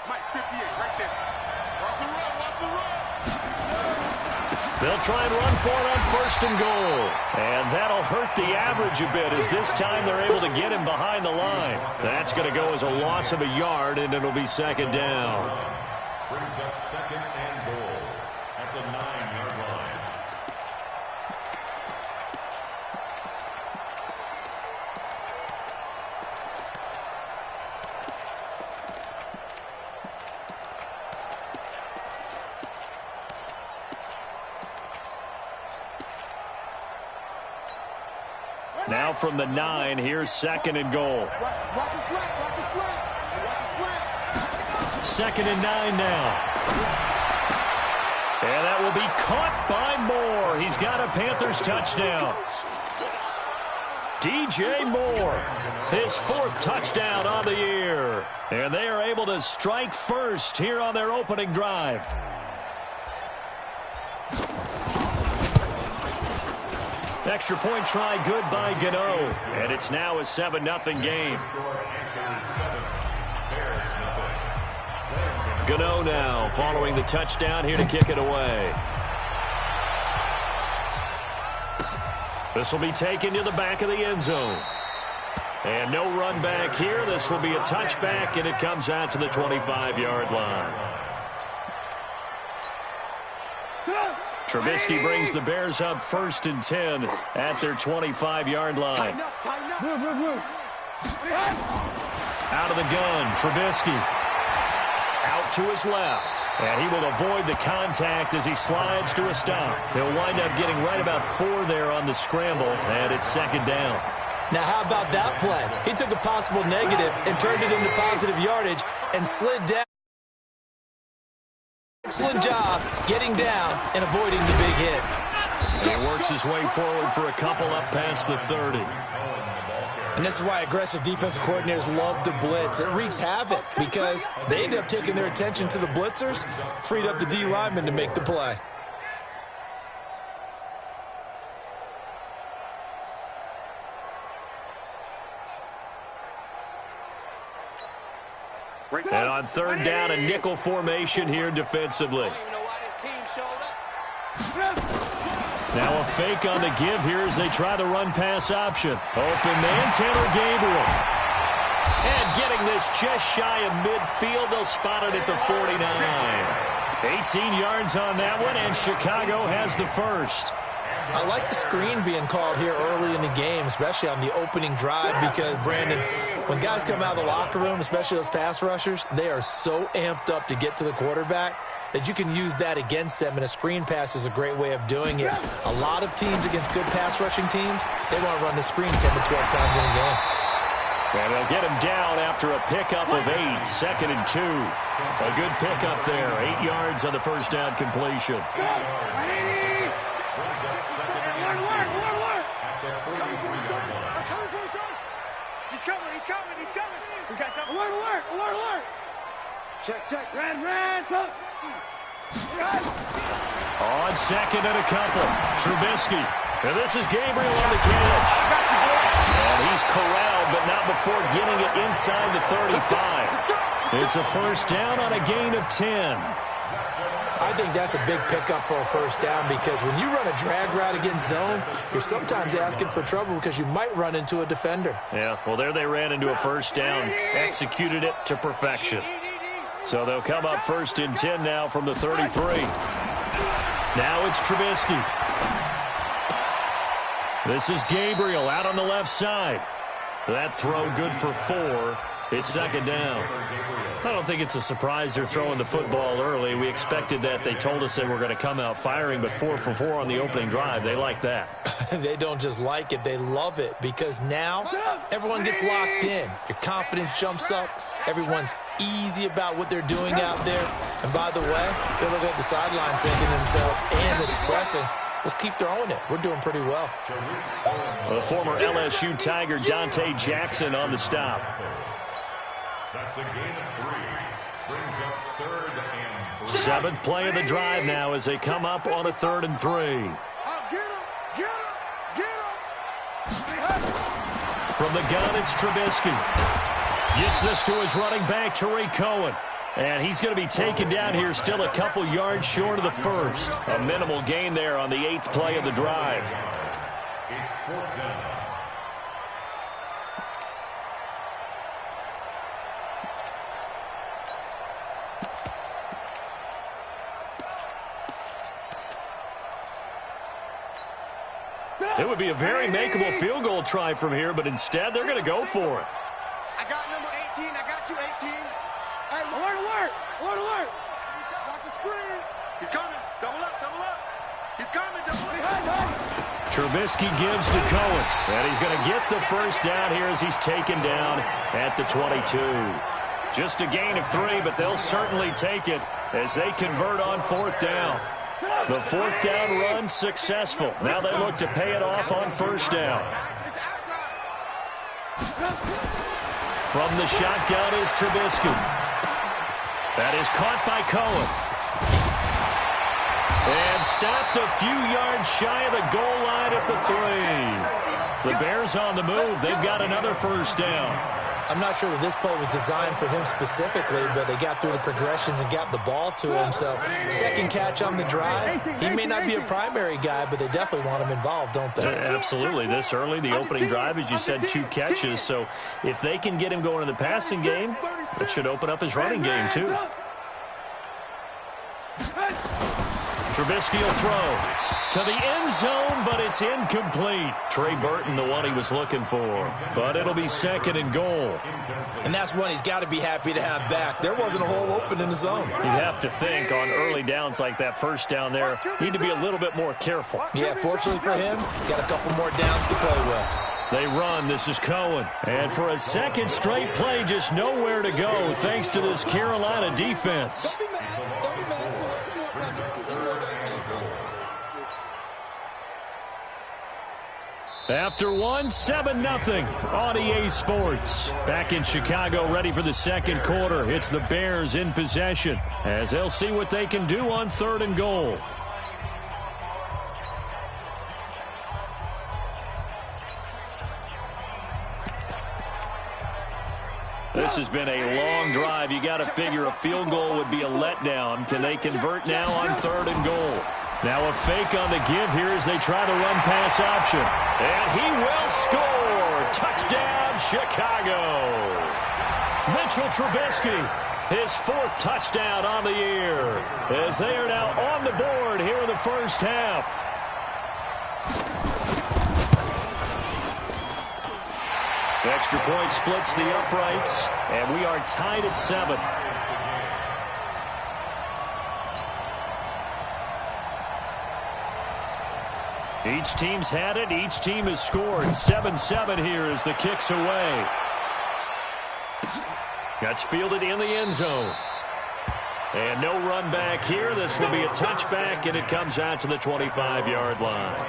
Mike, 58, right there. Watch the run, watch the run. They'll try and run for it on 1st and goal. And that'll hurt the average a bit, as this time they're able to get him behind the line. That's going to go as a loss of a yard, and it'll be 2nd down. Brings up 2nd and goal at the 9-yard line. Now from the 9, here's 2nd and goal. Watch your slap, watch your slap. Watch your slap. 2nd and 9 now. And that will be caught by Moore. He's got a Panthers touchdown. DJ Moore, his 4th touchdown on the year. And they are able to strike first here on their opening drive. Extra point try good by Gano. And it's now a 7-0 game. Gano now following the touchdown here to kick it away. This will be taken to the back of the end zone. And no run back here. This will be a touchback, and it comes out to the 25-yard line. Trubisky brings the Bears up 1st and 10 at their 25-yard line. Out of the gun, Trubisky. Out to his left. And he will avoid the contact as he slides to a stop. He'll wind up getting right about 4 there on the scramble, and it's 2nd down. Now, how about that play? He took a possible negative and turned it into positive yardage and slid down. Excellent job getting down and avoiding the big hit. And he works his way forward for a couple up past the 30. And this is why aggressive defensive coordinators love to blitz. It wreaks havoc because they end up taking their attention to the blitzers, freed up the D lineman to make the play. And on 3rd down, a nickel formation here defensively. Now a fake on the give here as they try the run-pass option. Open man, Tanner Gabriel. And getting this just shy of midfield, they'll spot it at the 49. 18 yards on that one, and Chicago has the first. I like the screen being called here early in the game, especially on the opening drive, because, Brandon, when guys come out of the locker room, especially those pass rushers, they are so amped up to get to the quarterback that you can use that against them, and a screen pass is a great way of doing it. A lot of teams against good pass rushing teams, they want to run the screen 10 to 12 times in a game. And they'll get him down after a pickup of 8, 2nd and 2. A good pickup there, 8 yards on the first down completion. He's coming. We got something. Alert. Check. Red. On 2nd and a couple, Trubisky. And this is Gabriel on the catch. And he's corralled, but not before getting it inside the 35. It's a first down on a gain of 10. I think that's a big pickup for a first down, because when you run a drag route against zone, you're sometimes asking for trouble because you might run into a defender. Yeah, well, there they ran into a first down, executed it to perfection. So they'll come up 1st and 10 now from the 33. Now it's Trubisky. This is Gabriel out on the left side. That throw good for 4. It's 2nd down. I don't think it's a surprise they're throwing the football early. We expected that. They told us they were going to come out firing, but 4 for 4 on the opening drive. They like that. They don't just like it. They love it, because now everyone gets locked in. Your confidence jumps up. Everyone's easy about what they're doing out there. And by the way, they're looking at the sideline thinking to themselves and expressing, let's keep throwing it. We're doing pretty well. The former LSU Tiger Dante Jackson on the stop. That's a gain of 3. Brings up 3rd and 3. 7th play of the drive now as they come up on a 3rd and 3. Get him. From the gun, it's Trubisky. Gets this to his running back, Tariq Cohen. And he's going to be taken down here still a couple yards short of the first. A minimal gain there on the 8th play of the drive. It's 4th down. It would be a very makeable field goal try from here, but instead they're going to go for it. I got number 18. I got you, 18. Hey, alert. Watch the screen. He's coming. Double up. He's coming. Double up. Trubisky gives to Cohen, and he's going to get the first down here as he's taken down at the 22. Just a gain of 3, but they'll certainly take it as they convert on 4th down. The 4th down run successful. Now they look to pay it off on 1st down. From the shotgun is Trubisky. That is caught by Cohen. And stopped a few yards shy of the goal line at the 3. The Bears on the move. They've got another 1st down. I'm not sure that this play was designed for him specifically, but they got through the progressions and got the ball to him. So, second catch on the drive. He may not be a primary guy, but they definitely want him involved, don't they? Absolutely. This early, the opening drive, as you said, 2 catches. So, if they can get him going in the passing game, it should open up his running game, too. Trubisky will throw to the end zone, but it's incomplete. Trey Burton, the one he was looking for. But it'll be 2nd and goal. And that's one he's got to be happy to have back. There wasn't a hole open in the zone. You'd have to think on early downs like that 1st down there, need to be a little bit more careful. Yeah, fortunately for him, got a couple more downs to play with. They run. This is Cohen. And for a 2nd straight play, just nowhere to go thanks to this Carolina defense. After 1, 7-0 on EA Sports. Back in Chicago, ready for the 2nd quarter. It's the Bears in possession as they'll see what they can do on 3rd and goal. This has been a long drive. You got to figure a field goal would be a letdown. Can they convert now on 3rd and goal? Now a fake on the give here as they try the run-pass option. And he will score. Touchdown, Chicago. Mitchell Trubisky, his 4th touchdown on the year, as they are now on the board here in the 1st half. Extra point splits the uprights, and we are tied at 7. Each team's had it. Each team has scored. 7-7 here as the kick's away. That's fielded in the end zone. And no run back here. This will be a touchback, and it comes out to the 25-yard line.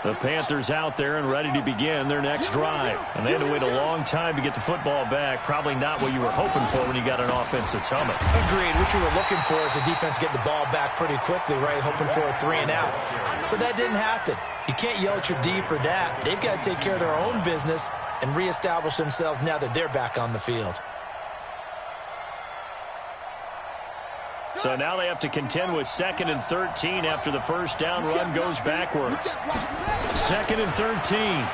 The Panthers out there and ready to begin their next drive. And they had to wait a long time to get the football back. Probably not what you were hoping for when you got an offense that's humming. Agreed. What you were looking for is the defense get the ball back pretty quickly, right? Hoping for a 3-and-out. So that didn't happen. You can't yell at your D for that. They've got to take care of their own business and reestablish themselves now that they're back on the field. So now they have to contend with 2nd and 13 after the 1st down run goes backwards. 2nd and 13.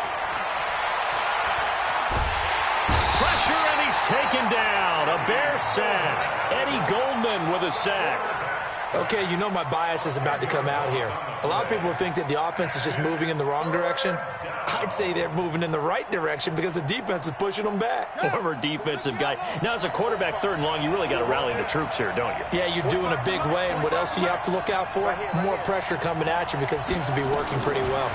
Pressure, and he's taken down. A Bear sack. Eddie Goldman with a sack. Okay, you know my bias is about to come out here. A lot of people think that the offense is just moving in the wrong direction. I'd say they're moving in the right direction because the defense is pushing them back. Former defensive guy. Now, as a quarterback, 3rd and long, you really got to rally the troops here, don't you? Yeah, you do in a big way. And what else do you have to look out for? More pressure coming at you because it seems to be working pretty well.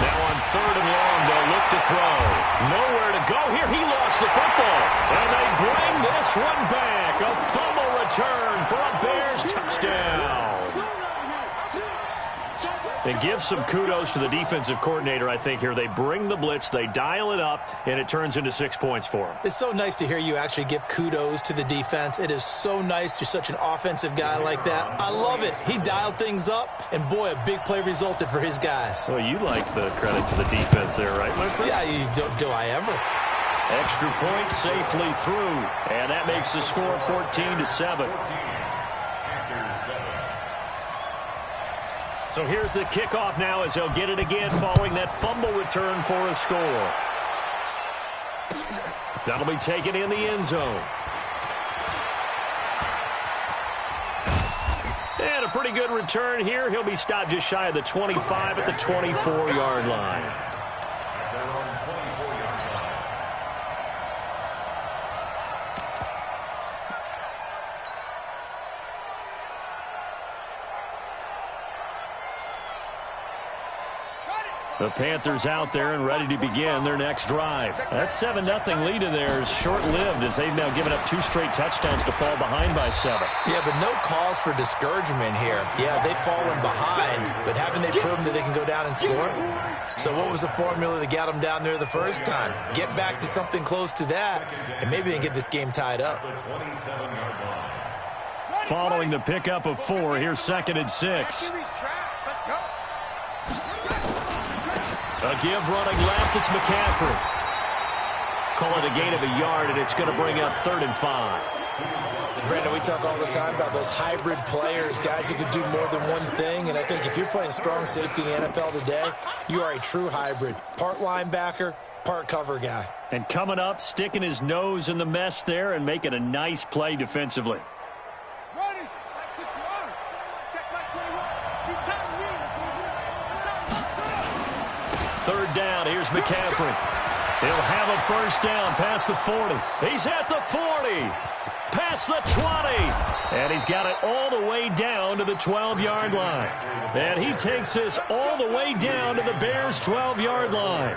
Now on 3rd and long, they'll look to throw. Nowhere to go here. He lost the football. And they bring this one back. A fumble return for a Bears touchdown. And give some kudos to the defensive coordinator, I think, here. They bring the blitz, they dial it up, and it turns into 6 points for them. It's so nice to hear you actually give kudos to the defense. It is so nice. You're such an offensive guy like that. I love it. He dialed things up, and, boy, a big play resulted for his guys. Well, you like the credit to the defense there, right, my friend? Yeah, do I ever? Extra point safely through, and that makes the score 14-7. So here's the kickoff now as they'll get it again following that fumble return for a score. That'll be taken in the end zone. And a pretty good return here. He'll be stopped just shy of the 25 at the 24-yard line. The Panthers out there and ready to begin their next drive. That 7-0 lead of theirs short-lived as they've now given up 2 straight touchdowns to fall behind by 7. Yeah, but no cause for discouragement here. Yeah, they've fallen behind, but haven't they proven that they can go down and score? So what was the formula that got them down there the first time? Get back to something close to that, and maybe they can get this game tied up. Following the pickup of 4, here's 2nd and 6. A give running left, it's McCaffrey. Call it a gain of a yard, and it's going to bring up 3rd and 5. Brandon, we talk all the time about those hybrid players, guys who can do more than one thing, and I think if you're playing strong safety in the NFL today, you are a true hybrid. Part linebacker, part cover guy. And coming up, sticking his nose in the mess there and making a nice play defensively. Third down, here's McCaffrey. He'll have a first down past the 40. He's at the 40. Past the 20. And he's got it all the way down to the 12-yard line. And he takes this all the way down to the Bears' 12-yard line.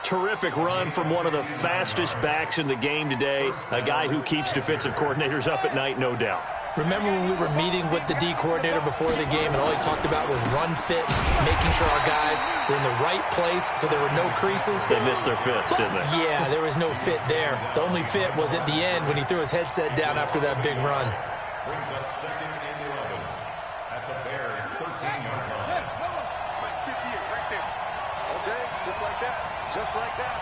Terrific run from one of the fastest backs in the game today. A guy who keeps defensive coordinators up at night, no doubt. Remember when we were meeting with the D coordinator before the game and all he talked about was run fits, making sure our guys were in the right place so there were no creases? They missed their fits, didn't they? Yeah, there was no fit there. The only fit was at the end when he threw his headset down after that big run. Brings up 2nd and 11 at the Bears' 13-yard line. Right there. All day, just like that. Just like that.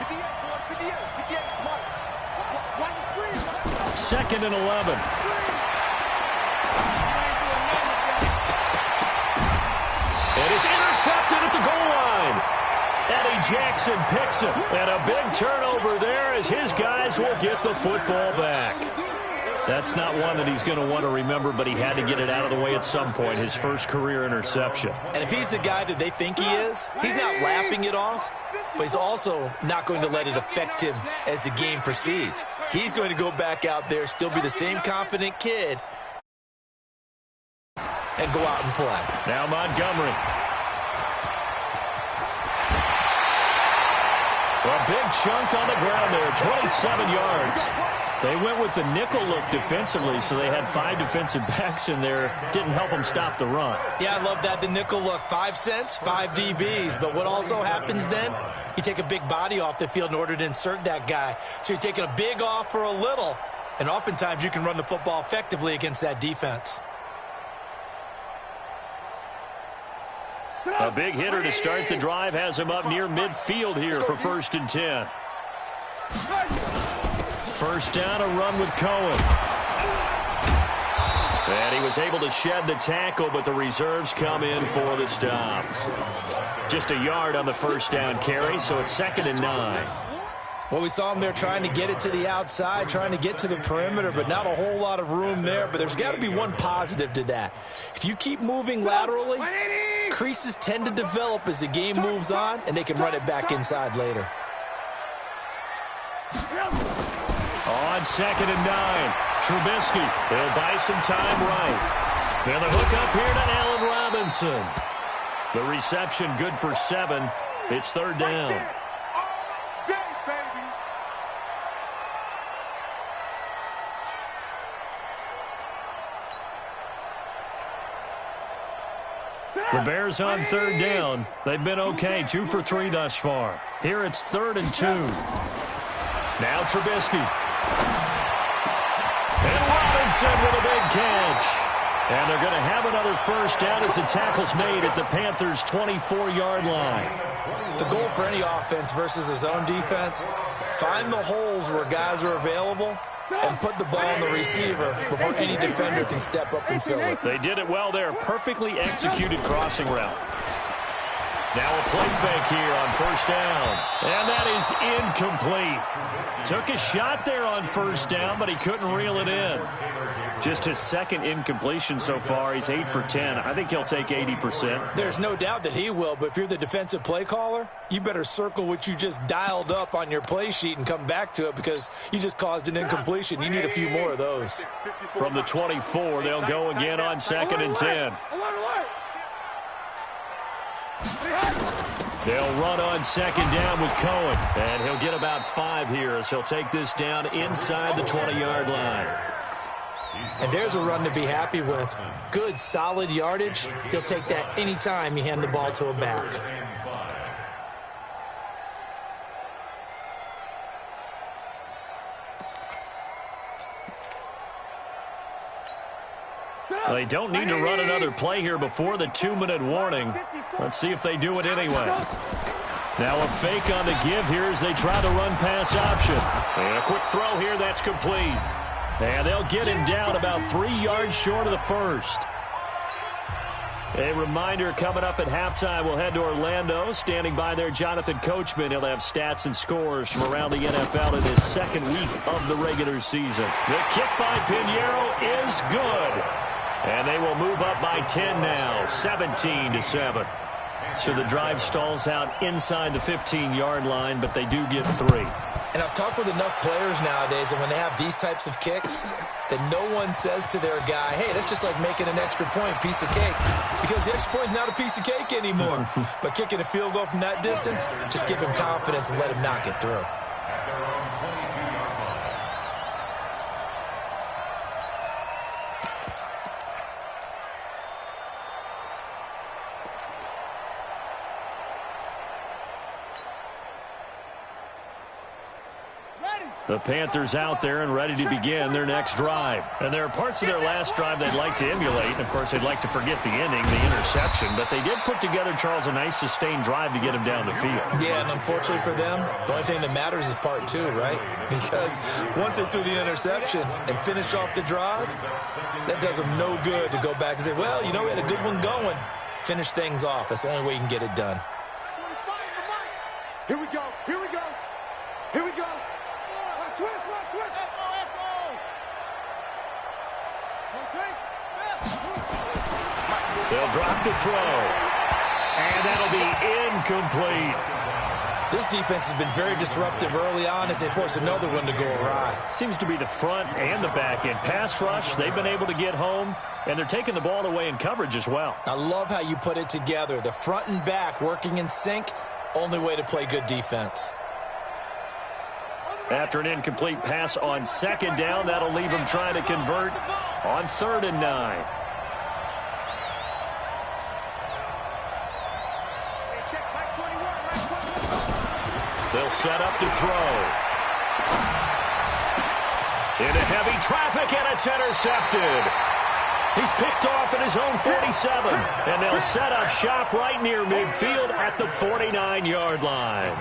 58, boy, 58, come on. Watch the screen. 2nd and 11. And it's intercepted at the goal line. Eddie Jackson picks him. And a big turnover there as his guys will get the football back. That's not one that he's going to want to remember, but he had to get it out of the way at some point, his first career interception. And if he's the guy that they think he is, he's not laughing it off, but he's also not going to let it affect him as the game proceeds. He's going to go back out there, still be the same confident kid, and go out and play. Now Montgomery. A big chunk on the ground there, 27 yards. They went with the nickel look defensively, so they had 5 defensive backs in there. Didn't help them stop the run. Yeah, I love that, the nickel look. 5 cents, 5 DBs. But what also happens then, you take a big body off the field in order to insert that guy. So you're taking a big off for a little, and oftentimes you can run the football effectively against that defense. A big hitter to start the drive has him up near midfield here for 1st and 10. First down, a run with Cohen. And he was able to shed the tackle, but the reserves come in for the stop. Just a yard on the first down carry, so it's 2nd and 9. Well, we saw him there trying to get it to the outside, trying to get to the perimeter, but not a whole lot of room there. But there's got to be one positive to that. If you keep moving laterally, creases tend to develop as the game moves on, and they can run it back inside later. On 2nd and 9, Trubisky. He'll buy some time right. And the hook up here to Allen Robinson. The reception good for 7. It's 3rd down. The Bears on third down. They've been okay, 2 for 3 thus far. Here it's 3rd and 2. Now Trubisky. And Robinson with a big catch. And they're going to have another first down as the tackle's made at the Panthers' 24-yard line. The goal for any offense versus his own defense, find the holes where guys are available and put the ball on the receiver before any defender can step up and fill it. They did it well there. Perfectly executed crossing route. Now a play fake here on first down. And that is incomplete. Took a shot there on first down, but he couldn't reel it in. Just his second incompletion so far. He's 8 for 10. I think he'll take 80%. There's no doubt that he will, but if you're the defensive play caller, you better circle what you just dialed up on your play sheet and come back to it because you just caused an incompletion. You need a few more of those. From the 24, they'll go again on 2nd and 10. They'll run on 2nd down with Cohen, and he'll get about 5 here as he'll take this down inside the 20-yard line. And there's a run to be happy with. Good, solid yardage. He'll take that anytime you hand the ball to a back. They don't need to run another play here before the 2-minute warning. Let's see if they do it anyway. Now a fake on the give here as they try the run-pass option. And a quick throw here, that's complete. And they'll get him down about 3 yards short of the first. A reminder coming up at halftime, we'll head to Orlando. Standing by there, Jonathan Coachman. He'll have stats and scores from around the NFL in his 2nd week of the regular season. The kick by Pinheiro is good. And they will move up by 10 now, 17-7. So the drive stalls out inside the 15-yard line, but they do get 3. And I've talked with enough players nowadays that when they have these types of kicks, that no one says to their guy, hey, that's just like making an extra point, piece of cake. Because the extra point is not a piece of cake anymore. But kicking a field goal from that distance, just give him confidence and let him knock it through. The Panthers out there and ready to begin their next drive. And there are parts of their last drive they'd like to emulate. And, of course, they'd like to forget the ending, the interception. But they did put together, Charles, a nice sustained drive to get him down the field. Yeah, and unfortunately for them, the only thing that matters is part 2, right? Because once they threw the interception and finished off the drive, that does them no good to go back and say, well, you know, we had a good one going. Finish things off. That's the only way you can get it done. Here we go. Here we go. Here we go. Switch. They'll drop the throw. And that'll be incomplete. This defense has been very disruptive early on as they force another one to go awry. Seems to be the front and the back end. Pass rush, they've been able to get home, and they're taking the ball away in coverage as well. I love how you put it together. The front and back working in sync, only way to play good defense. After an incomplete pass on 2nd down, that'll leave them trying to convert on 3rd and 9. They'll set up to throw. Into heavy traffic, and it's intercepted. He's picked off at his own 47, and they'll set up shop right near midfield at the 49-yard line.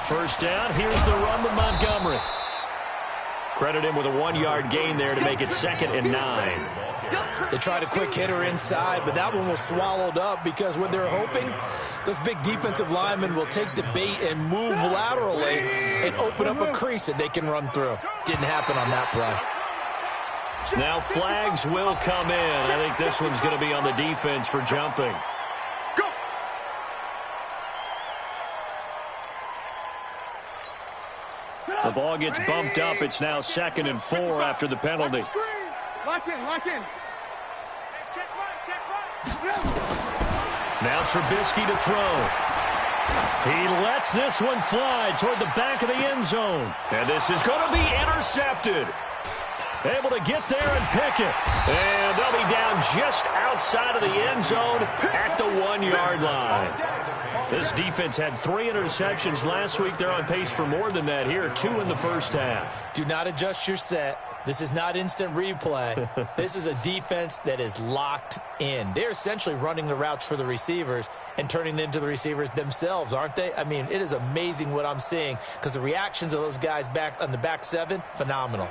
First down, here's the run with Montgomery. Credit him with a 1-yard gain there to make it 2nd and 9. They tried a quick hitter inside, but that one was swallowed up because what they're hoping, those big defensive linemen will take the bait and move laterally and open up a crease that they can run through. Didn't happen on that play. Now flags will come in. I think this one's going to be on the defense for jumping. The ball gets bumped up. It's now 2nd and 4 after the penalty. Lock in. Now Trubisky to throw. He lets this one fly toward the back of the end zone. And this is going to be intercepted. Able to get there and pick it. And they'll be down just outside of the end zone at the 1-yard line. This defense had 3 interceptions last week. They're on pace for more than that here, 2 in the first half. Do not adjust your set. This is not instant replay. This is a defense that is locked in. They're essentially running the routes for the receivers and turning it into the receivers themselves, aren't they? I mean, it is amazing what I'm seeing because the reactions of those guys back on the back 7, phenomenal.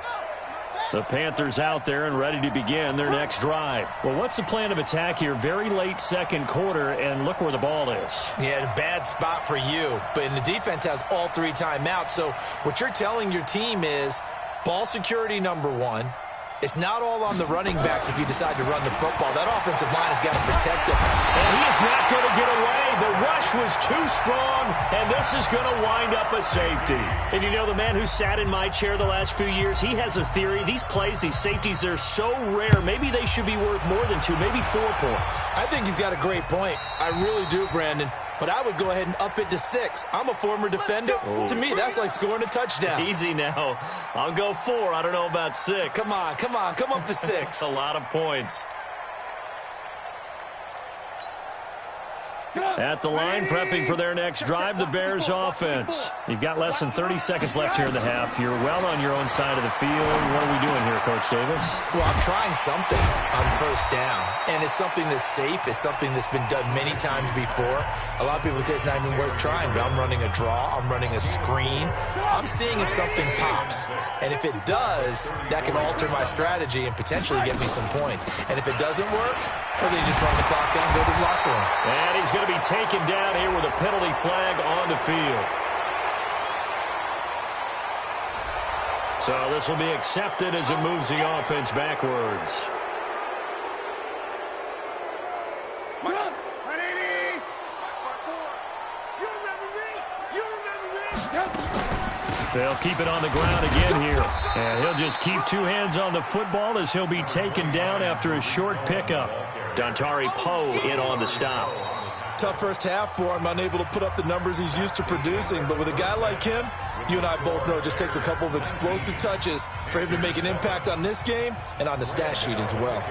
The Panthers out there and ready to begin their next drive. Well, what's the plan of attack here? Very late second quarter, and look where the ball is. Yeah, a bad spot for you. But the defense has all 3 timeouts. So what you're telling your team is ball security number 1. It's not all on the running backs if you decide to run the football. That offensive line has got to protect him. And he is not going to get away. The rush was too strong, and this is going to wind up a safety. And you know, the man who sat in my chair the last few years, he has a theory. These plays, these safeties, they're so rare. Maybe they should be worth more than 2, maybe 4 points. I think he's got a great point. I really do, Brandon. But I would go ahead and up it to 6. I'm a former defender. To me, that's like scoring a touchdown. Easy now. I'll go 4. I don't know about 6. Come on. Come up to 6. A lot of points. At the line, prepping for their next drive, the Bears offense. You've got less than 30 seconds left here in the half. You're well on your own side of the field. What are we doing here, Coach Davis? Well, I'm trying something on first down, and it's something that's safe. It's something that's been done many times before. A lot of people say it's not even worth trying, but I'm running a draw. I'm running a screen. I'm seeing if something pops, and if it does, that can alter my strategy and potentially get me some points. And if it doesn't work, well, then you just run the clock down and go to the locker room. And he's going to be taken down here with a penalty flag on the field. So this will be accepted as it moves the offense backwards. They'll keep it on the ground again here. And he'll just keep 2 hands on the football as he'll be taken down after a short pickup. Dontari Poe in on the stop. Tough first half for him, unable to put up the numbers he's used to producing. But with a guy like him, you and I both know it just takes a couple of explosive touches for him to make an impact on this game and on the stat sheet as well.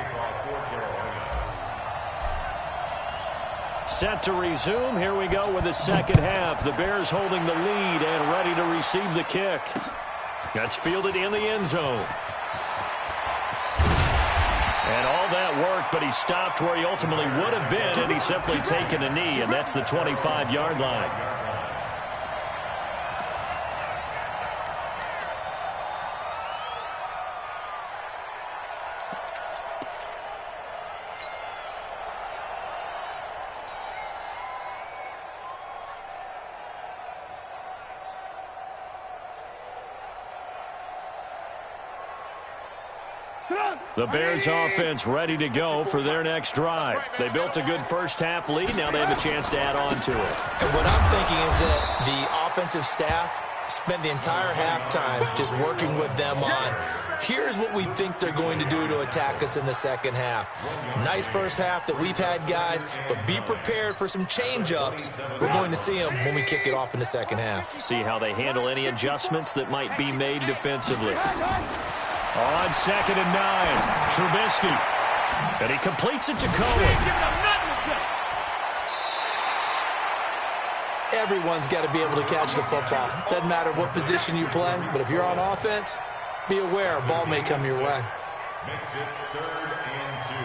Set to resume. Here we go with the second half. The Bears holding the lead and ready to receive the kick. That's fielded in the end zone. And all that worked, but he stopped where he ultimately would have been, and he's simply taken a knee, and that's the 25-yard line. The Bears offense ready to go for their next drive. They built a good first-half lead. Now they have a chance to add on to it. And what I'm thinking is that the offensive staff spent the entire halftime just working with them on, here's what we think they're going to do to attack us in the second half. Nice first half that we've had, guys, but be prepared for some change-ups. We're going to see them when we kick it off in the second half. See how they handle any adjustments that might be made defensively. On 2nd and 9, Trubisky. And he completes it to Cohen. Everyone's got to be able to catch the football. Doesn't matter what position you play, but if you're on offense, be aware a ball may come your way. Makes it 3rd and 2.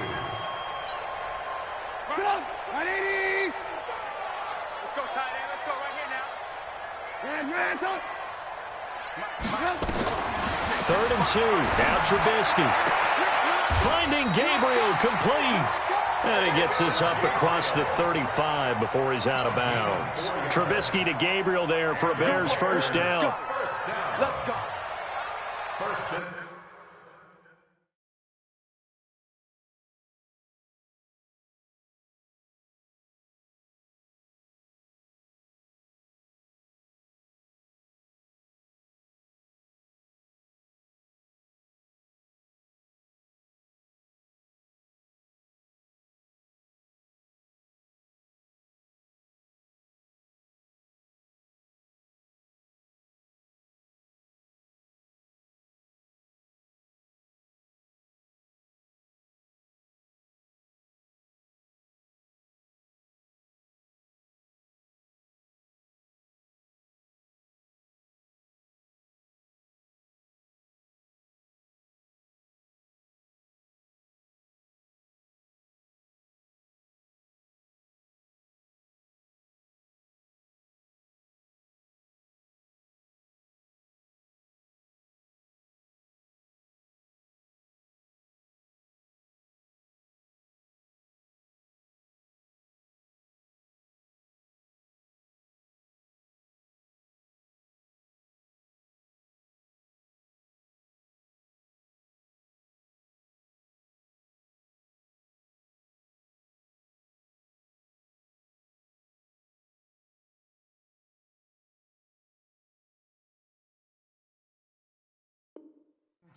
Let's go, tight end. Let's go right here now. 3rd and 2. Now Trubisky. Finding Gabriel complete. And he gets this up across the 35 before he's out of bounds. Trubisky to Gabriel there for a Bears first down. Let's go. First and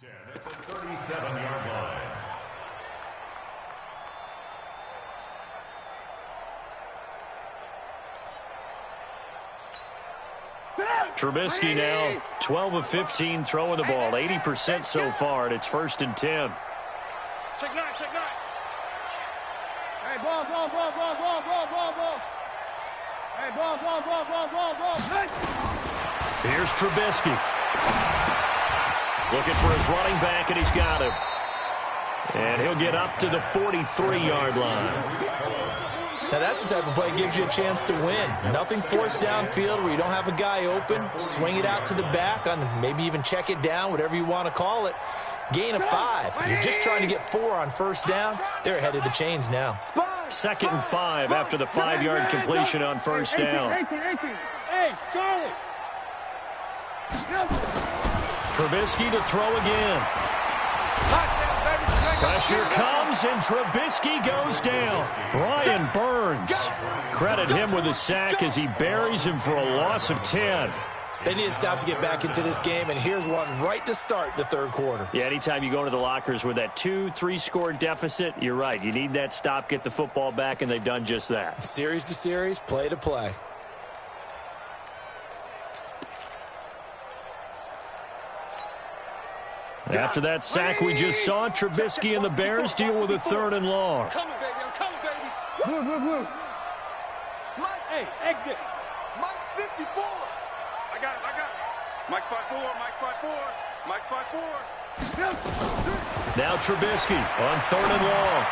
10 at the 37-yard line. Trubisky now 12 of 15 throwing the ball, 80% so far, and it's 1st and 10. Check nine, check nine. Hey, ball. Hey, ball. Here's Trubisky. Looking for his running back, and he's got him. And he'll get up to the 43-yard line. Now, that's the type of play that gives you a chance to win. Nothing forced downfield where you don't have a guy open. Swing it out to the back, maybe even check it down, whatever you want to call it. Gain of 5. You're just trying to get 4 on first down. They're ahead of the chains now. 2nd and 5 after the 5-yard completion on first down. 18. Hey, Charlie. Trubisky to throw again. Pressure comes, and Trubisky goes down. Brian Burns. Credit him with a sack as he buries him for a loss of 10. They need to stop to get back into this game, and here's one right to start the third quarter. Yeah, anytime you go into the lockers with that 2-3 score deficit, you're right. You need that stop, get the football back, and they've done just that. Series to series, play to play. After that sack we just saw, Trubisky and the Bears deal with a 3rd and long. I'm coming, baby. Blue. Mike, hey, exit. Mike 54. I got it. Mike 5-4. Mike 5-4. Now Trubisky on 3rd and long.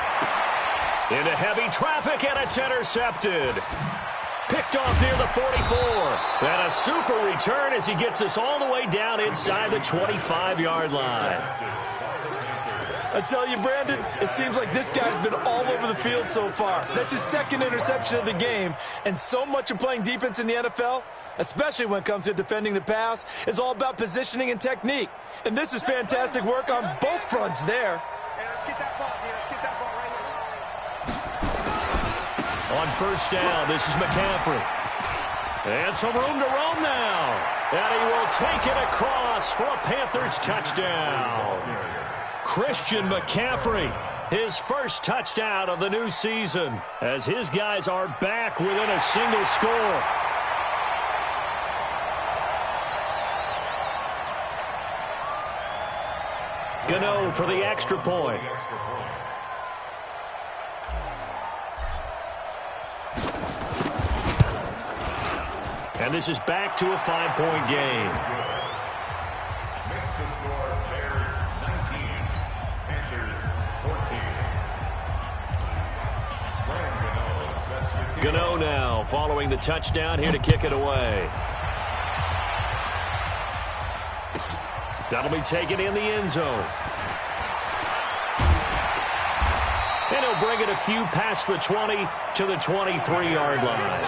Into heavy traffic, and it's intercepted. Picked off near the 44. And a super return as he gets us all the way down inside the 25-yard line. I tell you, Brandon, it seems like this guy's been all over the field so far. That's his 2nd interception of the game. And so much of playing defense in the NFL, especially when it comes to defending the pass, is all about positioning and technique. And this is fantastic work on both fronts there. Hey, let's get that ball here. Let's get that ball right here. On first down, this is McCaffrey. And some room to roam now. And he will take it across for a Panthers touchdown. Christian McCaffrey, his first touchdown of the new season, as his guys are back within a single score. Gano for the extra point. And this is back to a 5-point game. Makes the score Bears 19, Panthers 14. Gano now following the touchdown here to kick it away. That'll be taken in the end zone. And he'll bring it a few past the 20 to the 23-yard line.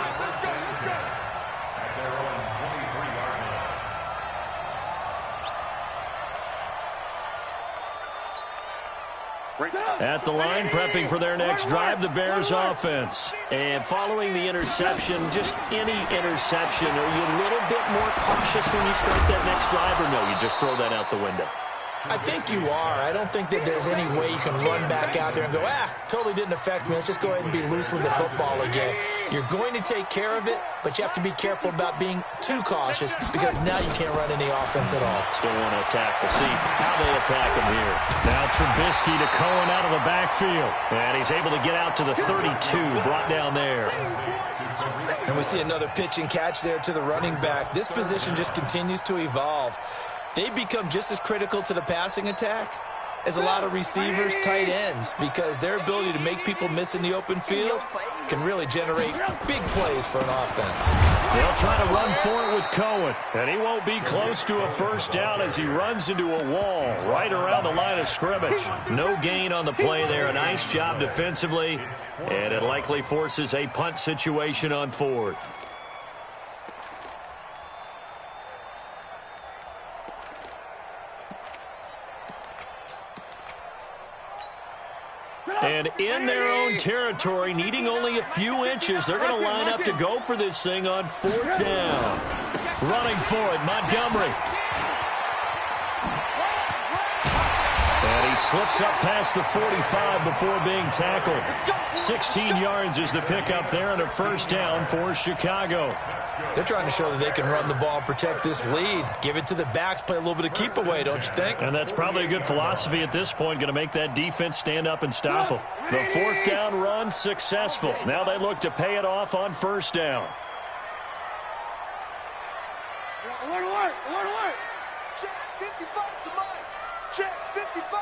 At the line, prepping for their next drive, the Bears offense. And following the interception, just any interception, are you a little bit more cautious when you start that next drive, or no, you just throw that out the window? I think you are. I don't think that there's any way you can run back out there and go, totally didn't affect me. Let's just go ahead and be loose with the football again. You're going to take care of it, but you have to be careful about being too cautious because now you can't run any offense at all. Still want to attack. We'll see how they attack him here. Now Trubisky to Cohen out of the backfield. And he's able to get out to the 32, brought down there. And we see another pitch and catch there to the running back. This position just continues to evolve. They've become just as critical to the passing attack as a lot of receivers, tight ends, because their ability to make people miss in the open field can really generate big plays for an offense. They'll try to run for it with Cohen, and he won't be close to a first down as he runs into a wall right around the line of scrimmage. No gain on the play there. A nice job defensively, and it likely forces a punt situation on 4th. And in their own territory, needing only a few inches, they're going to line up to go for this thing on 4th down. Running for it, Montgomery. he slips up past the 45 before being tackled. 16 yards is the pickup there and a first down for Chicago. They're trying to show that they can run the ball and protect this lead. Give it to the backs, play a little bit of keep away, don't you think? And that's probably a good philosophy at this point, going to make that defense stand up and stop them. The fourth down run successful. Now they look to pay it off on first down. Alert, alert, alert, alert. Check 55 to Mike. Check 55.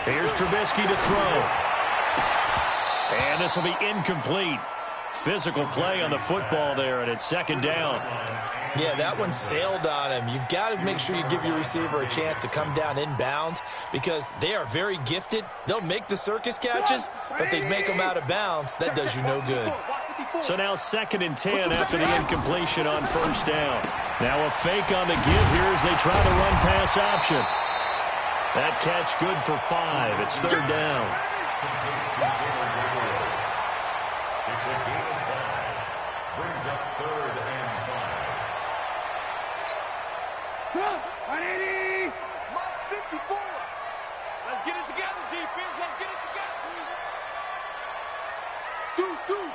Here's Trubisky to throw. And this will be incomplete. Physical play on the football there, and it's second down. Yeah, that one sailed on him. You've got to make sure you give your receiver a chance to come down inbounds because they are very gifted. They'll make the circus catches, but they make them out of bounds. That does you no good. So now 2nd and 10 after the incompletion on first down. Now a fake on the give here as they try the run-pass option. That catch good for 5. It's third down. It's a gain of 5. Brings up 3rd and 5. 180. Mike 54. Let's get it together, defense. Let's get it together. Deuce. Blue.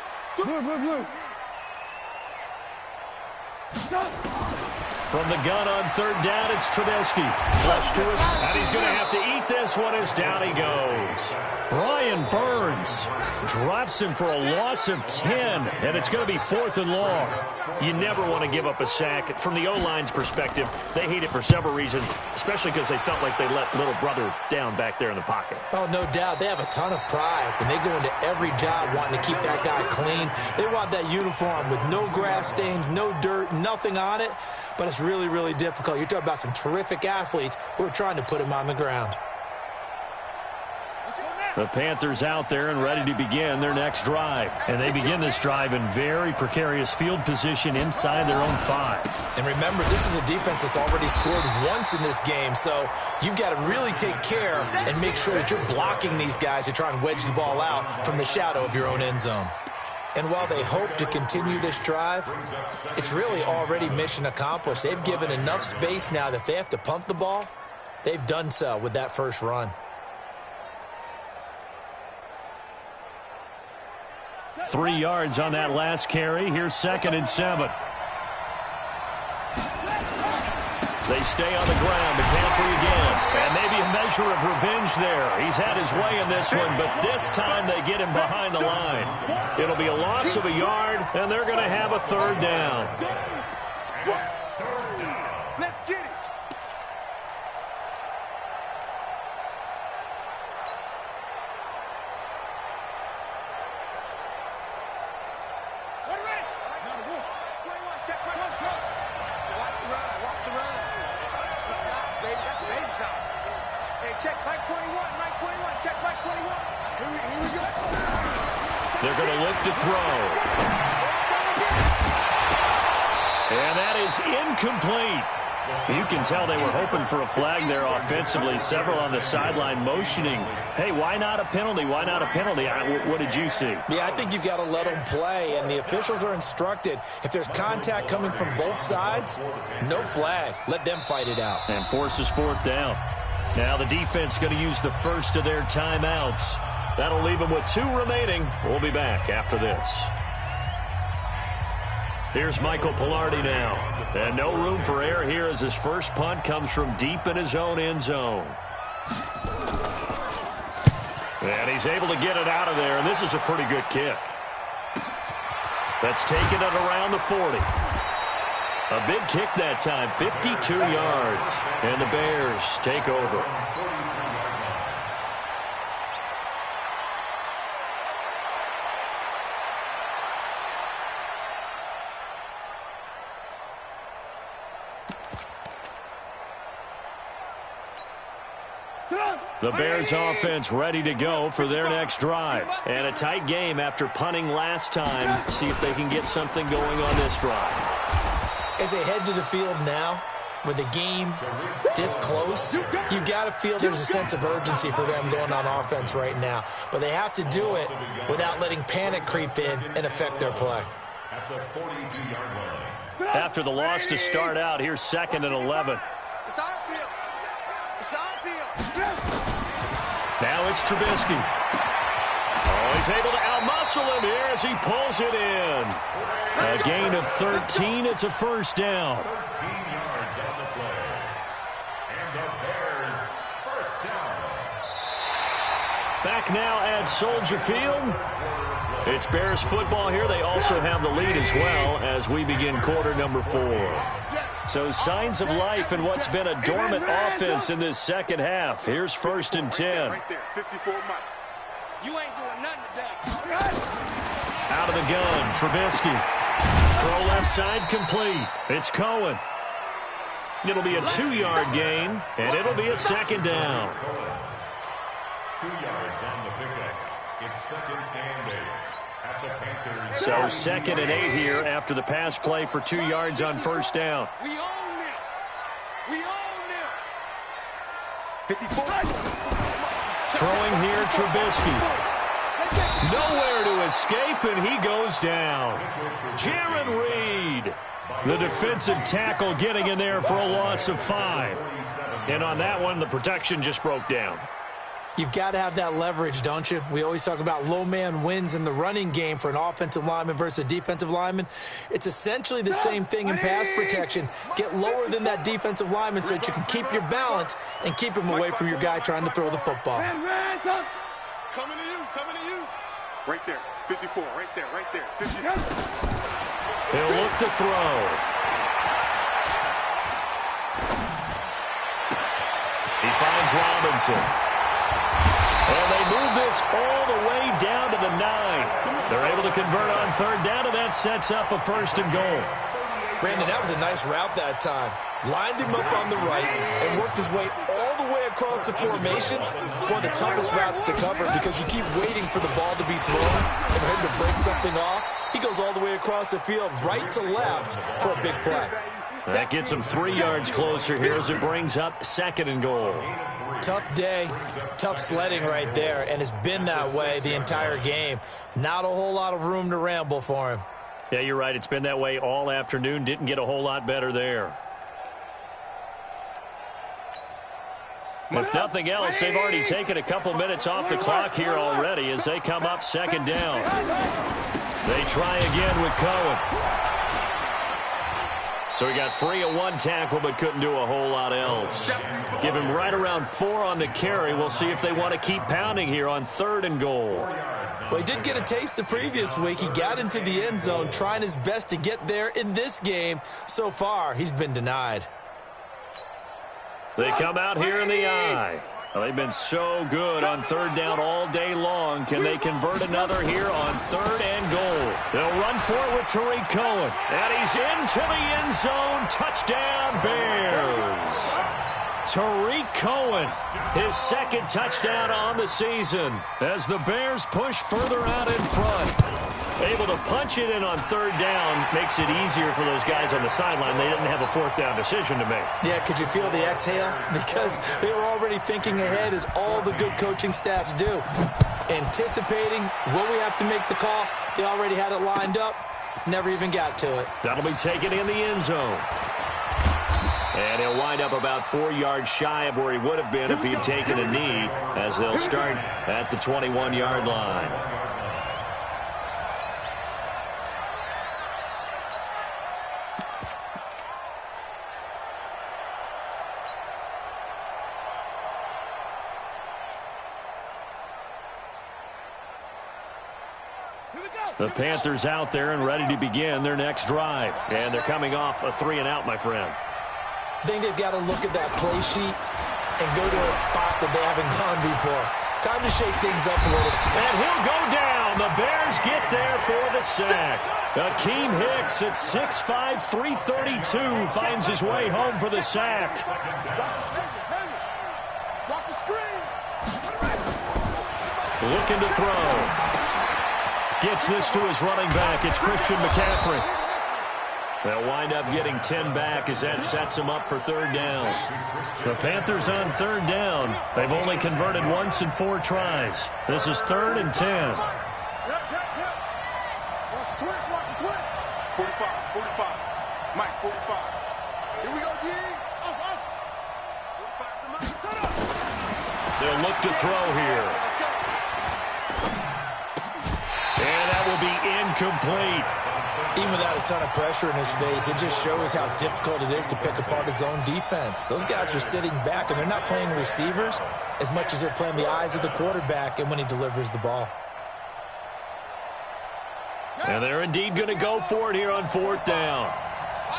From the gun on third down, it's Trubisky. Flush to his, and he's going to have to eat this one as down he goes. Brian Burns drops him for a loss of 10, and it's going to be 4th and long. You never want to give up a sack. From the O-line's perspective, they hate it for several reasons, especially because they felt like they let little brother down back there in the pocket. Oh, no doubt. They have a ton of pride, and they go into every job wanting to keep that guy clean. They want that uniform with no grass stains, no dirt, nothing on it, but it's really, really difficult. You're talking about some terrific athletes who are trying to put him on the ground. The Panthers out there and ready to begin their next drive. And they begin this drive in very precarious field position inside their own 5. And remember, this is a defense that's already scored once in this game, so you've got to really take care and make sure that you're blocking these guys to try and wedge the ball out from the shadow of your own end zone. And while they hope to continue this drive, it's really already mission accomplished. They've given enough space now that if they have to punt the ball, they've done so with that first run. 3 yards on that last carry. Here's 2nd and 7. They stay on the ground. McCaffrey again. And maybe a measure of revenge there. He's had his way in this one, but this time they get him behind the line. It'll be a loss of a yard, and they're going to have a third down. Let's get it. Check Mike 21, Mike 21, check Mike 21. Here we go. They're going to look to throw. And that is incomplete. You can tell they were hoping for a flag there offensively. Several on the sideline motioning. Hey, why not a penalty? Why not a penalty? What did you see? Yeah, I think you've got to let them play, and the officials are instructed. If there's contact coming from both sides, no flag. Let them fight it out. And forces 4th down. Now the defense going to use the first of their timeouts. That'll leave them with 2 remaining. We'll be back after this. Here's Michael Pilardi now. And no room for error here as his first punt comes from deep in his own end zone. And he's able to get it out of there, and this is a pretty good kick. That's taken it around the 40. A big kick that time, 52 yards. And the Bears take over. The Bears offense ready to go for their next drive. And a tight game after punting last time. See if they can get something going on this drive. As they head to the field now, with the game this close, you've got to feel there's a sense of urgency for them going on offense right now. But they have to do it without letting panic creep in and affect their play. At the 42-yard line. After the loss to start out, here's 2nd and 11. It's our field. It's our Now it's Trubisky. Oh, he's able to outmuscle him here as he pulls it in. A gain of 13. It's a first down. 13 yards on the play. And the Bears first down. Back now at Soldier Field. It's Bears football here. They also have the lead as well as we begin quarter number 4. So signs of life in what's been a dormant offense in this second half. Here's 1st and 10. Right there, 54 Mike. You ain't doing nothing today. Out of the gun, Trubisky. Throw left side complete. It's Cohen. It'll be a 2-yard gain, and it'll be a second down. 2 yards on the pickup. It's 2nd and 8 at the Panthers. So 2nd and 8 here after the pass play for 2 yards on first down. We own them. We own them. 54. Throwing here, Trubisky. Nowhere to escape, and he goes down. Jaron Reed, the defensive tackle, getting in there for a loss of 5. And on that one, the protection just broke down. You've got to have that leverage, don't you? We always talk about low man wins in the running game for an offensive lineman versus a defensive lineman. It's essentially the same thing in pass protection. Get lower than that defensive lineman so that you can keep your balance and keep him away from your guy trying to throw the football. Coming to you, coming to you. Right there, 54, right there, right there. 50. He'll look to throw. He finds Robinson. And they move this all the way down to the 9. They're able to convert on 3rd down, and that sets up a 1st and goal. Brandon, that was a nice route that time. Lined him up on the right and worked his way all the way across the formation. One of the toughest routes to cover because you keep waiting for the ball to be thrown and for him to break something off. He goes all the way across the field, right to left, for a big play. That gets him 3 yards closer here as it brings up 2nd and goal. Tough day, tough sledding right there, and it's been that way the entire game. Not a whole lot of room to ramble for him. Yeah, you're right. It's been that way all afternoon. Didn't get a whole lot better there. If nothing else, they've already taken a couple minutes off the clock here already as they come up 2nd down. They try again with Cohen. So he got free of 1 tackle but couldn't do a whole lot else. Give him right around 4 on the carry. We'll see if they want to keep pounding here on 3rd and goal. Well, he did get a taste the previous week. He got into the end zone trying his best to get there in this game. So far, he's been denied. They come out here in the eye. Well, they've been so good on 3rd down all day long. Can they convert another here on 3rd and goal? They'll run for it with Tariq Cohen. And he's into the end zone. Touchdown, Bears. Tariq Cohen, his 2nd touchdown on the season as the Bears push further out in front. Able to punch it in on 3rd down makes it easier for those guys on the sideline. They didn't have a 4th down decision to make. Yeah, could you feel the exhale? Because they were already thinking ahead, as all the good coaching staffs do. Anticipating, will we have to make the call? They already had it lined up. Never even got to it. That'll be taken in the end zone. And he'll wind up about 4 yards shy of where he would have been if he'd taken a knee, as they'll start at the 21-yard line. The Panthers out there and ready to begin their next drive. And they're coming off a 3 and out, my friend. I think they've got to look at that play sheet and go to a spot that they haven't gone before. Time to shake things up a little. And he'll go down. The Bears get there for the sack. Akeem Hicks at 6'5", 332 finds his way home for the sack. Looking to throw. Gets this to his running back. It's Christian McCaffrey. They'll wind up getting 10 back as that sets them up for 3rd down. The Panthers on 3rd down. They've only converted once in 4 tries. This is 3rd and 10. 45, 45. Mike, 45. Here we go, D. 45 to Mike. Set up. to throw here. And that will be incomplete. Even without a ton of pressure in his face, it just shows how difficult it is to pick apart his own defense. Those guys are sitting back, and they're not playing receivers as much as they're playing the eyes of the quarterback and when he delivers the ball. And they're indeed going to go for it here on 4th down.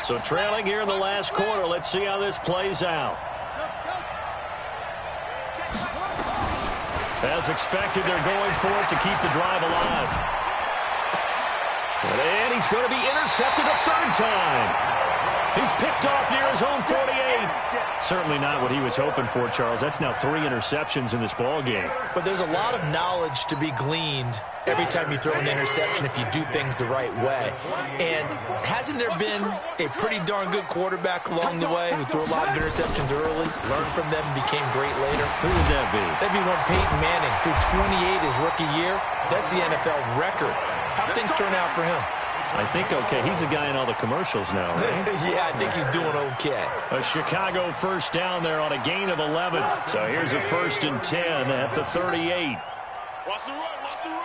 So trailing here in the last quarter. Let's see how this plays out. As expected, they're going for it to keep the drive alive. And he's going to be intercepted a 3rd time. He's picked off near his own 48. Certainly not what he was hoping for, Charles. That's now 3 interceptions in this ball game. But there's a lot of knowledge to be gleaned every time you throw an interception if you do things the right way. And hasn't there been a pretty darn good quarterback along the way who threw a lot of interceptions early, learned from them, and became great later? Who would that be? That'd be one Peyton Manning. Threw 28 his rookie year. That's the NFL record. How things turn out for him? I think okay. He's the guy in all the commercials now, right? Yeah, I think he's doing okay. A Chicago 1st down there on a gain of 11. So here's a 1st and 10 at the 38. Watch the run, watch the run.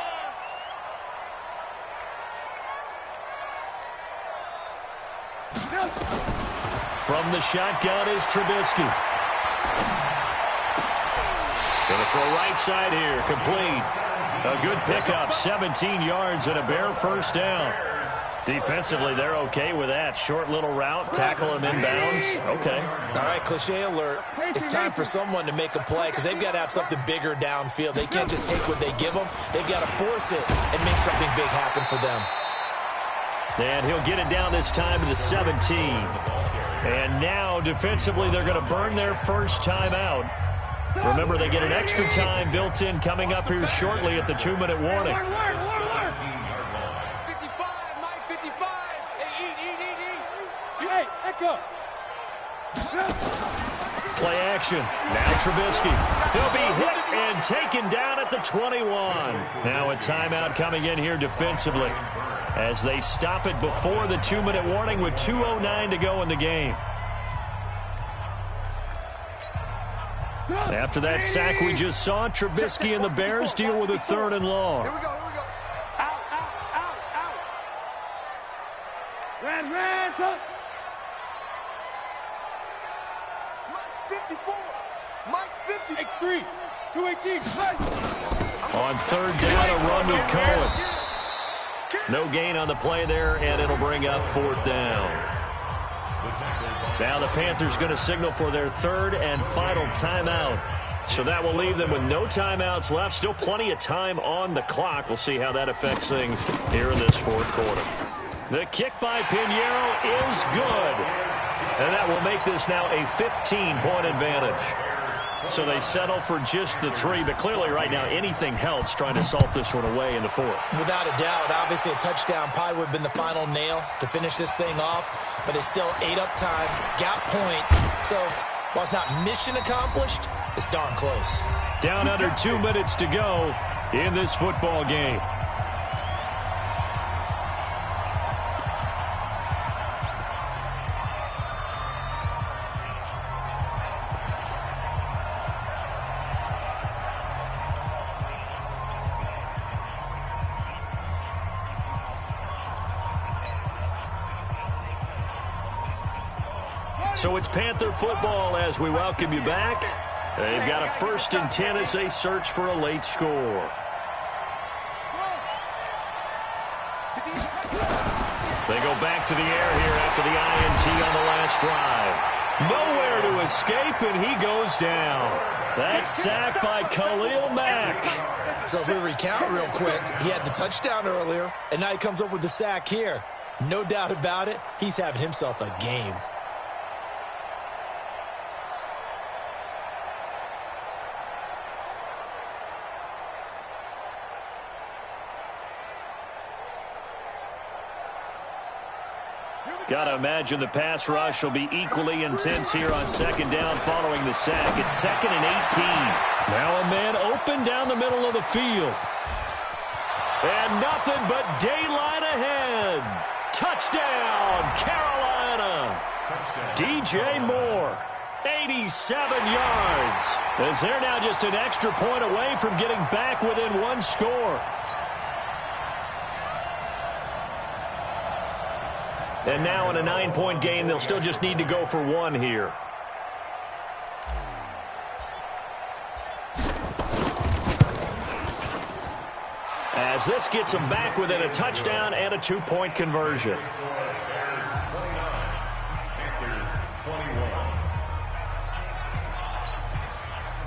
From the shotgun is Trubisky. Going to throw right side here, complete. A good pickup, 17 yards and a bare 1st down. Defensively, they're okay with that. Short little route, tackle him inbounds. Okay. All right, cliche alert. It's time for someone to make a play because they've got to have something bigger downfield. They can't just take what they give them. They've got to force it and make something big happen for them. And he'll get it down this time to the 17. And now, defensively, they're going to burn their 1st time out. Remember, they get an extra time built in coming up here shortly at the 2-minute warning. 55, Mike, 55. Hey, eat. Hey, echo. Play action. Now Trubisky. He'll be hit and taken down at the 21. Now a timeout coming in here defensively as they stop it before the 2-minute warning with 2:09 to go in the game. After that sack we just saw, Trubisky and the Bears deal with a 3rd and long. Here we go. Out. Ran, touch. Mike's 54. Mike's 50. X3, 218. On 3rd down, a run with Cohen. No gain on the play there, and it'll bring up 4th down. Now the Panthers going to signal for their 3rd and final timeout. So that will leave them with no timeouts left. Still plenty of time on the clock. We'll see how that affects things here in this 4th quarter. The kick by Pinheiro is good. And that will make this now a 15-point advantage. So they settle for just the 3, but clearly right now anything helps trying to salt this one away in the 4th. Without a doubt, obviously a touchdown probably would have been the final nail to finish this thing off, but it's still 8 up time, got points. So while it's not mission accomplished, it's darn close. Down under 2 minutes to go in this football game. So it's Panther football as we welcome you back. They've got a 1st and 10 as they search for a late score. They go back to the air here after the INT on the last drive. Nowhere to escape, and he goes down. That's sacked by Khalil Mack. So if we recount real quick, he had the touchdown earlier, and now he comes up with the sack here. No doubt about it, he's having himself a game. Got to imagine the pass rush will be equally intense here on 2nd down following the sack. It's 2nd and 18. Now a man open down the middle of the field. And nothing but daylight ahead. Touchdown, Carolina. DJ Moore. 87 yards. As they're now just an extra point away from getting back within one score. And now in a 9-point game, they'll still just need to go for one here. As this gets them back within a touchdown and a 2-point conversion.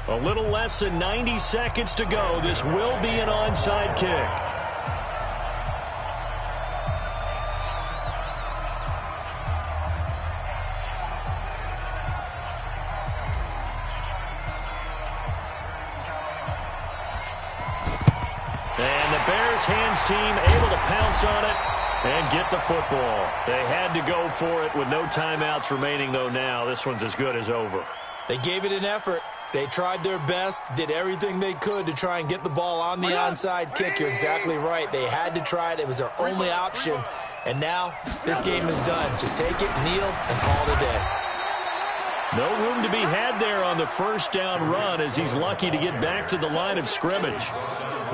A little less than 90 seconds to go. This will be an onside kick. And the Bears hands team able to pounce on it and get the football. They had to go for it with no timeouts remaining, though. Now this one's as good as over. They gave it an effort. They tried their best, did everything they could to try and get the ball on the onside kick. You're exactly right. They had to try it. It was their only option. And now this game is done. Just take it, kneel, and call it a day. No room to be had there on the first down run as he's lucky to get back to the line of scrimmage.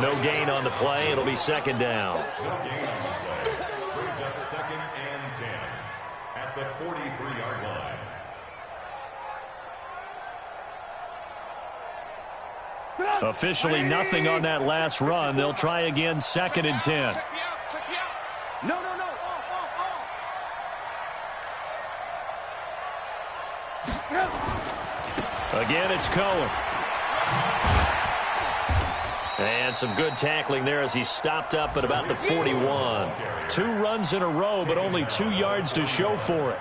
No gain on the play. It'll be second down. Brings up 2nd and 10 at the 43-yard line. Officially nothing on that last run. They'll try again 2nd and 10. Check me out. Check me out. No. Again, it's Cohen. And some good tackling there as he stopped up at about the 41. 2 runs in a row, but only 2 yards to show for it.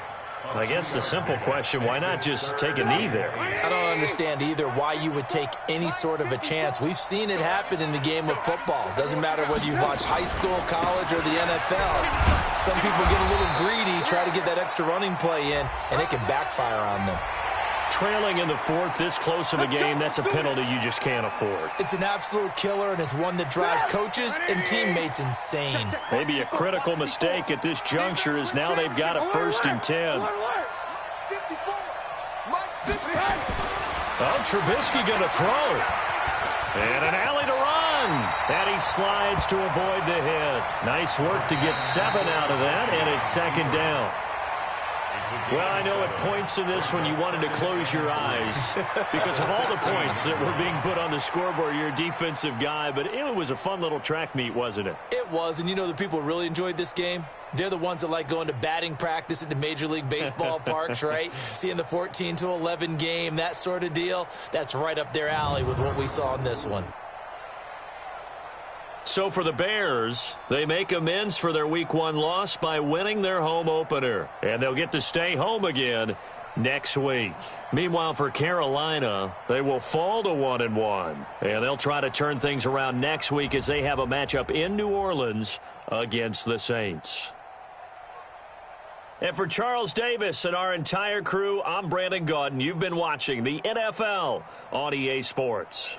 I guess the simple question, why not just take a knee there? I don't understand either why you would take any sort of a chance. We've seen it happen in the game of football. Doesn't matter whether you've watched high school, college, or the NFL. Some people get a little greedy, try to get that extra running play in, and it can backfire on them. Trailing in the 4th, this close of a game, that's a penalty you just can't afford. It's an absolute killer, and it's one that drives coaches and teammates insane. Maybe a critical mistake at this juncture as now they've got a 1st and 10. Oh, Trubisky going to throw. And an alley to run. And he slides to avoid the hit. Nice work to get 7 out of that, and it's 2nd down. Well, I know at points in this when you wanted to close your eyes because of all the points that were being put on the scoreboard. You're a defensive guy, but it was a fun little track meet, wasn't it? It was, and you know the people really enjoyed this game? They're the ones that like going to batting practice at the Major League Baseball parks, right? Seeing the 14-11 game, that sort of deal. That's right up their alley with what we saw in this one. So for the Bears, they make amends for their Week 1 loss by winning their home opener. And they'll get to stay home again next week. Meanwhile, for Carolina, they will fall to 1-1. And they'll try to turn things around next week as they have a matchup in New Orleans against the Saints. And for Charles Davis and our entire crew, I'm Brandon Gaudin. You've been watching the NFL on EA Sports.